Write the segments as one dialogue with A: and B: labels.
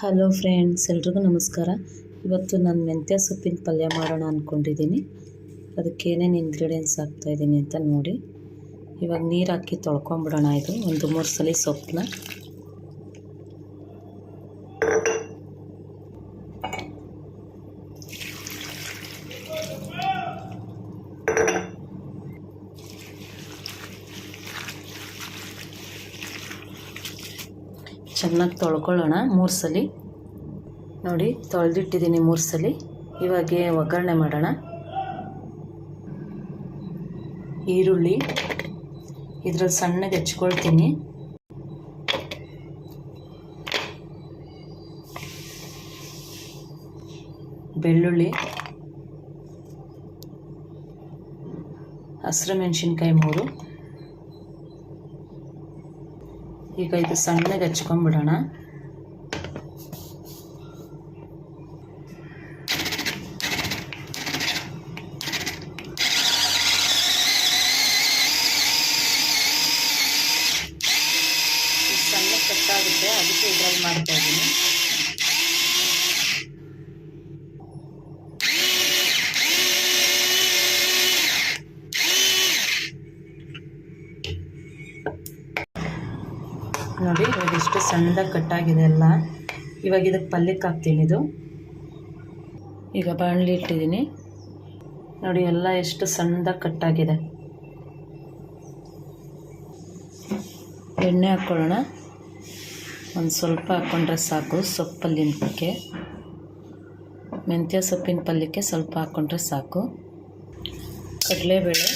A: Hello friends, ಎಲ್ರಿಗೂ ನಮಸ್ಕಾರ. ಇವತ್ತು ನಾನು ಮೆಂತ್ಯ ಸೊಪ್ಪಿನ ಪಲ್ಯ ಮಾಡೋಣ ಅಂದ್ಕೊಂಡಿದ್ದೀನಿ. ಅದಕ್ಕೆ ಏನೇನು ಇಂಗ್ರೀಡಿಯೆಂಟ್ಸ್ ಹಾಕ್ತಾಯಿದ್ದೀನಿ ಅಂತ ನೋಡಿ. ಇವಾಗ ನೀರು ಹಾಕಿ ತೊಳ್ಕೊಂಬಿಡೋಣ. ಇದು 1-3 ಸಲ ಸೊಪ್ಪನ್ನ ಚೆನ್ನಾಗಿ ತೊಳ್ಕೊಳ್ಳೋಣ. 3 ಸಲ ನೋಡಿ ತೊಳೆದಿಟ್ಟಿದ್ದೀನಿ 3 ಸಲ. ಇವಾಗ ಒಗ್ಗರಣೆ ಮಾಡೋಣ. ಈರುಳ್ಳಿ ಇದ್ರಲ್ಲಿ ಸಣ್ಣಗೆ ಹೆಚ್ಕೊಳ್ತೀನಿ. ಬೆಳ್ಳುಳ್ಳಿ, ಹಸಿರು ಮೆಣಸಿನ್ಕಾಯಿ 3. ಈಗ ಇದು ಸಣ್ಣಗೆ ಹಚ್ಕೊಂಡ್ಬಿಡೋಣ. ಸಣ್ಣಗೆ ಕಟ್ಟಾಗುತ್ತೆ, ಅದಕ್ಕೆ ಇದ್ರಲ್ಲಿ ಮಾಡ್ತಾ ಇದ್ದೀನಿ. ನೋಡಿ ಇವಾಗ ಇಷ್ಟು ಸಣ್ಣದಾಗಿ ಕಟ್ಟಾಗಿದೆ ಎಲ್ಲ. ಇವಾಗ ಇದಕ್ಕೆ ಪಲ್ಯಕ್ಕೆ ಹಾಕ್ತೀನಿ. ಇದು ಈಗ ಬಾಣಲಿ ಇಟ್ಟಿದ್ದೀನಿ. ನೋಡಿ ಎಲ್ಲ ಎಷ್ಟು ಸಣ್ಣದಾಗಿ ಕಟ್ಟಾಗಿದೆ. ಎಣ್ಣೆ ಹಾಕ್ಕೊಳ್ಳೋಣ. ಒಂದು ಸ್ವಲ್ಪ ಹಾಕ್ಕೊಂಡ್ರೆ ಸಾಕು. ಸೊಪ್ಪು ಪಲ್ಯಕ್ಕೆ, ಮೆಂತ್ಯ ಸೊಪ್ಪಿನ ಪಲ್ಯಕ್ಕೆ ಸ್ವಲ್ಪ ಹಾಕ್ಕೊಂಡ್ರೆ ಸಾಕು. ಕಡಲೆಬೇಳೆ,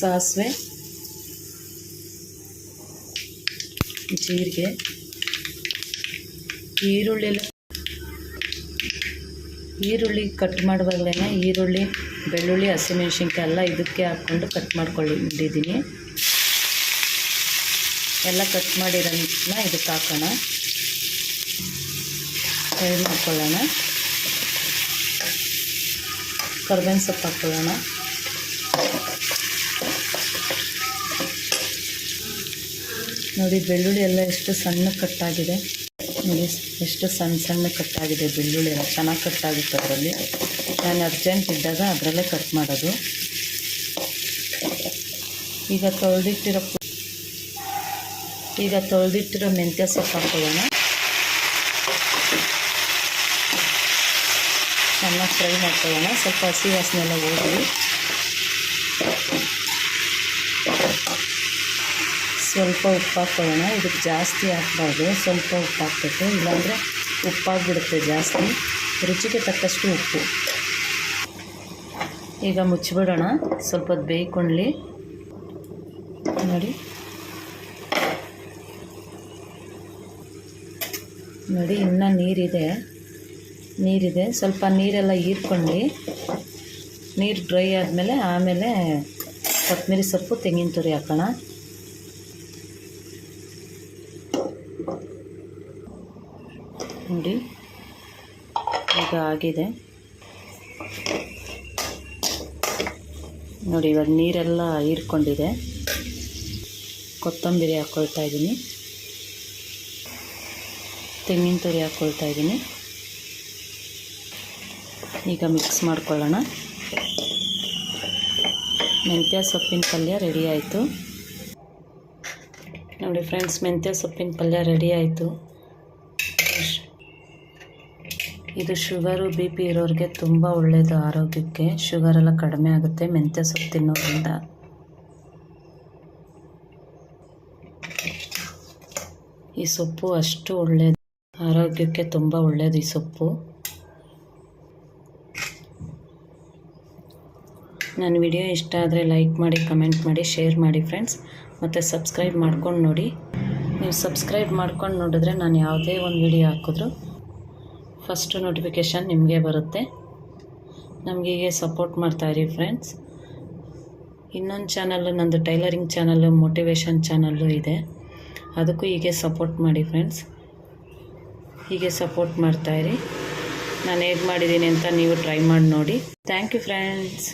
A: ಸಾಸಿವೆ, ಜೀರಿಗೆ, ಈರುಳ್ಳಿ ಕಟ್ ಮಾಡುವಾಗಲೇ ಈರುಳ್ಳಿ, ಬೆಳ್ಳುಳ್ಳಿ, ಹಸಿಮೆಣ್ಸಿನ್ಕಾಯಿ ಎಲ್ಲ ಇದಕ್ಕೆ ಹಾಕ್ಕೊಂಡು ಕಟ್ ಮಾಡ್ಕೊಂಡಿದ್ದೀನಿ. ಎಲ್ಲ ಕಟ್ ಮಾಡಿರೋದನ್ನ ಇದಕ್ಕೆ ಹಾಕೋಣ. ಫ್ರೈ ಮಾಡ್ಕೊಳ್ಳೋಣ. ಕರ್ಬೇವಿನ ಸೊಪ್ಪು ಹಾಕ್ಕೊಳ್ಳೋಣ. ನೋಡಿ ಬೆಳ್ಳುಳ್ಳಿ ಎಲ್ಲ ಎಷ್ಟು ಸಣ್ಣ ಕಟ್ಟಾಗಿದೆ. ನೋಡಿ ಎಷ್ಟು ಸಣ್ಣ ಕಟ್ಟಾಗಿದೆ ಬೆಳ್ಳುಳ್ಳಿ ಎಲ್ಲ. ಚೆನ್ನಾಗಿ ಕಟ್ಟಾಗುತ್ತೆ ಅದರಲ್ಲಿ. ನಾನು ಅರ್ಜೆಂಟ್ ಇದ್ದಾಗ ಅದರಲ್ಲೇ ಕಟ್ ಮಾಡೋದು. ಈಗ ತೊಳೆದಿಟ್ಟಿರೋ ಮೆಂತ್ಯ ಸೊಪ್ಪು ಹಾಕ್ಕೊಳ್ಳೋಣ. ಚೆನ್ನಾಗಿ ಫ್ರೈ ಮಾಡ್ಕೊಳ್ಳೋಣ. ಸ್ವಲ್ಪ ಹಸಿ ವಾಸನೆ ಎಲ್ಲ ಹೋಗಿ. ಸ್ವಲ್ಪ ಉಪ್ಪು ಹಾಕ್ಕೊಳ್ಳೋಣ. ಇದಕ್ಕೆ ಜಾಸ್ತಿ ಹಾಕ್ಬಾರ್ದು, ಸ್ವಲ್ಪ ಉಪ್ಪು ಹಾಕ್ಬೇಕು, ಇಲ್ಲಾಂದರೆ ಉಪ್ಪಾಗಿಬಿಡುತ್ತೆ ಜಾಸ್ತಿ. ರುಚಿಗೆ ತಕ್ಕಷ್ಟು ಉಪ್ಪು. ಈಗ ಮುಚ್ಚಿಬಿಡೋಣ. ಸ್ವಲ್ಪ ಹೊತ್ತು ಬೇಯ್ಕೊಳ್ಳಿ. ನೋಡಿ ಇನ್ನೂ ನೀರಿದೆ. ಸ್ವಲ್ಪ ನೀರೆಲ್ಲ ಹೀರ್ಕೊಂಡು ನೀರು ಡ್ರೈ ಆದಮೇಲೆ ಆಮೇಲೆ ಕೊತ್ತಂಬರಿ ಸೊಪ್ಪು, ತೆಂಗಿನ ತುರಿ ಹಾಕೋಣ. ನೋಡಿ ಈಗ ಆಗಿದೆ. ನೋಡಿ ಇವಾಗ ನೀರೆಲ್ಲ ಹೀರ್ಕೊಂಡಿದೆ. ಕೊತ್ತಂಬರಿ ಹಾಕ್ಕೊಳ್ತಾ ಇದ್ದೀನಿ. ತೆಂಗಿನ ತುರಿ ಹಾಕ್ಕೊಳ್ತಾ ಇದ್ದೀನಿ. ಈಗ ಮಿಕ್ಸ್ ಮಾಡ್ಕೊಳ್ಳೋಣ. ಮೆಂತ್ಯ ಸೊಪ್ಪಿನ ಪಲ್ಯ ರೆಡಿ ಆಯಿತು. ನೋಡಿ ಫ್ರೆಂಡ್ಸ್, ಮೆಂತ್ಯ ಸೊಪ್ಪಿನ ಪಲ್ಯ ರೆಡಿ ಆಯಿತು. ಇದು ಶುಗರು, BP ಇರೋರಿಗೆ ತುಂಬ ಒಳ್ಳೆಯದು ಆರೋಗ್ಯಕ್ಕೆ. ಶುಗರೆಲ್ಲ ಕಡಿಮೆ ಆಗುತ್ತೆ ಮೆಂತ್ಯ ಸೊಪ್ಪು ತಿನ್ನೋದ್ರಿಂದ. ಈ ಸೊಪ್ಪು ಅಷ್ಟು ಒಳ್ಳೆಯದು, ಆರೋಗ್ಯಕ್ಕೆ ತುಂಬ ಒಳ್ಳೆಯದು ಈ ಸೊಪ್ಪು. ನನ್ನ ವಿಡಿಯೋ ಇಷ್ಟ ಆದರೆ ಲೈಕ್ ಮಾಡಿ, ಕಮೆಂಟ್ ಮಾಡಿ, ಶೇರ್ ಮಾಡಿ ಫ್ರೆಂಡ್ಸ್. ಮತ್ತು ಸಬ್ಸ್ಕ್ರೈಬ್ ಮಾಡ್ಕೊಂಡು ನೋಡಿ. ನೀವು ಸಬ್ಸ್ಕ್ರೈಬ್ ಮಾಡ್ಕೊಂಡು ನೋಡಿದ್ರೆ ನಾನು ಯಾವುದೇ ಒಂದು ವಿಡಿಯೋ ಹಾಕಿದ್ರು ಫಸ್ಟು ನೋಟಿಫಿಕೇಷನ್ ನಿಮಗೆ ಬರುತ್ತೆ. ನಮಗೆ ಹೀಗೆ ಸಪೋರ್ಟ್ ಮಾಡ್ತಾಯಿರಿ ಫ್ರೆಂಡ್ಸ್. ಇನ್ನೊಂದು ಚಾನಲ್ಲು ನಂದು ಟೈಲರಿಂಗ್ ಚಾನಲ್ಲು, ಮೋಟಿವೇಶನ್ ಚಾನಲ್ಲು ಇದೆ. ಅದಕ್ಕೂ ಹೀಗೆ ಸಪೋರ್ಟ್ ಮಾಡಿ ಫ್ರೆಂಡ್ಸ್. ಹೀಗೆ ಸಪೋರ್ಟ್ ಮಾಡ್ತಾಯಿರಿ. ನಾನು ಹೇಗೆ ಮಾಡಿದ್ದೀನಿ ಅಂತ ನೀವು ಟ್ರೈ ಮಾಡಿ ನೋಡಿ. Thank you friends.